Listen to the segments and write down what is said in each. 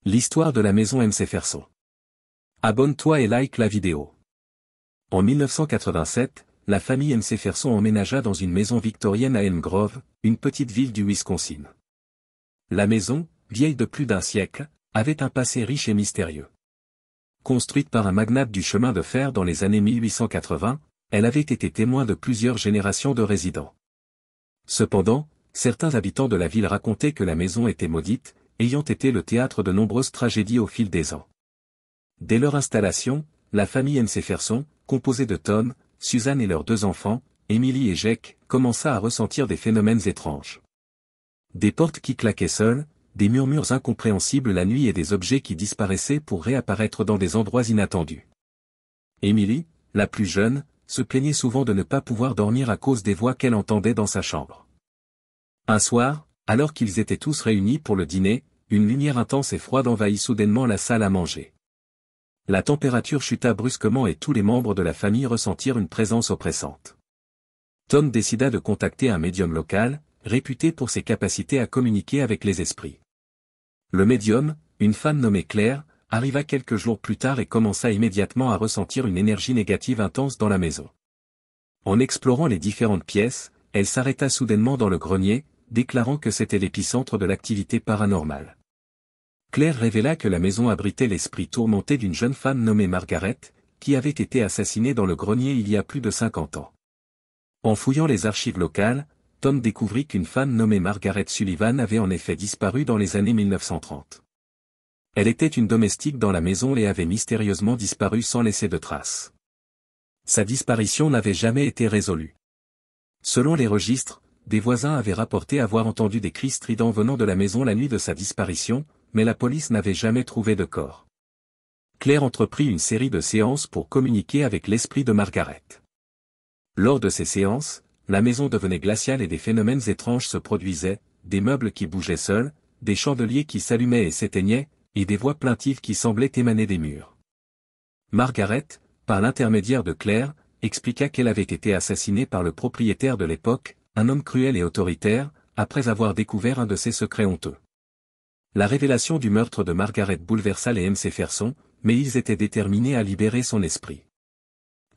L'histoire de la maison MC Ferson. Abonne-toi et like la vidéo. En 1987, la famille MC Ferson emménagea dans une maison victorienne à Elm Grove, une petite ville du Wisconsin. La maison, vieille de plus d'un siècle, avait un passé riche et mystérieux. Construite par un magnate du chemin de fer dans les années 1880, elle avait été témoin de plusieurs générations de résidents. Cependant, certains habitants de la ville racontaient que la maison était maudite, ayant été le théâtre de nombreuses tragédies au fil des ans. Dès leur installation, la famille MC Ferson, composée de Tom, Suzanne et leurs deux enfants, Emily et Jake, commença à ressentir des phénomènes étranges. Des portes qui claquaient seules, des murmures incompréhensibles la nuit et des objets qui disparaissaient pour réapparaître dans des endroits inattendus. Emily, la plus jeune, se plaignait souvent de ne pas pouvoir dormir à cause des voix qu'elle entendait dans sa chambre. Un soir, alors qu'ils étaient tous réunis pour le dîner, une lumière intense et froide envahit soudainement la salle à manger. La température chuta brusquement et tous les membres de la famille ressentirent une présence oppressante. Tom décida de contacter un médium local, réputé pour ses capacités à communiquer avec les esprits. Le médium, une femme nommée Claire, arriva quelques jours plus tard et commença immédiatement à ressentir une énergie négative intense dans la maison. En explorant les différentes pièces, elle s'arrêta soudainement dans le grenier, déclarant que c'était l'épicentre de l'activité paranormale. Claire révéla que la maison abritait l'esprit tourmenté d'une jeune femme nommée Margaret, qui avait été assassinée dans le grenier il y a plus de 50 ans. En fouillant les archives locales, Tom découvrit qu'une femme nommée Margaret Sullivan avait en effet disparu dans les années 1930. Elle était une domestique dans la maison et avait mystérieusement disparu sans laisser de traces. Sa disparition n'avait jamais été résolue. Selon les registres, des voisins avaient rapporté avoir entendu des cris stridents venant de la maison la nuit de sa disparition, mais la police n'avait jamais trouvé de corps. Claire entreprit une série de séances pour communiquer avec l'esprit de Margaret. Lors de ces séances, la maison devenait glaciale et des phénomènes étranges se produisaient, des meubles qui bougeaient seuls, des chandeliers qui s'allumaient et s'éteignaient, et des voix plaintives qui semblaient émaner des murs. Margaret, par l'intermédiaire de Claire, expliqua qu'elle avait été assassinée par le propriétaire de l'époque, un homme cruel et autoritaire, après avoir découvert un de ses secrets honteux. La révélation du meurtre de Margaret bouleversa les MC Ferson, mais ils étaient déterminés à libérer son esprit.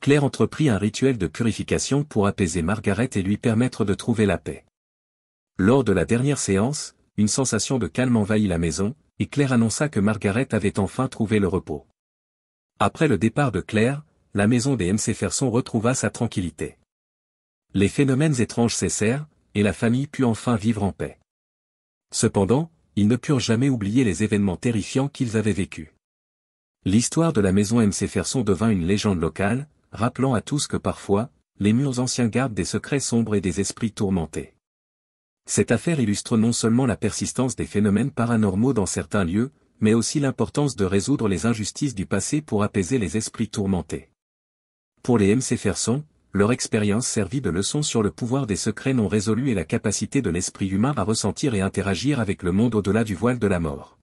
Claire entreprit un rituel de purification pour apaiser Margaret et lui permettre de trouver la paix. Lors de la dernière séance, une sensation de calme envahit la maison, et Claire annonça que Margaret avait enfin trouvé le repos. Après le départ de Claire, la maison des MC Ferson retrouva sa tranquillité. Les phénomènes étranges cessèrent, et la famille put enfin vivre en paix. Cependant, ils ne purent jamais oublier les événements terrifiants qu'ils avaient vécus. L'histoire de la maison MC Ferson devint une légende locale, rappelant à tous que parfois, les murs anciens gardent des secrets sombres et des esprits tourmentés. Cette affaire illustre non seulement la persistance des phénomènes paranormaux dans certains lieux, mais aussi l'importance de résoudre les injustices du passé pour apaiser les esprits tourmentés. Pour les MC Ferson, leur expérience servit de leçon sur le pouvoir des secrets non résolus et la capacité de l'esprit humain à ressentir et interagir avec le monde au-delà du voile de la mort.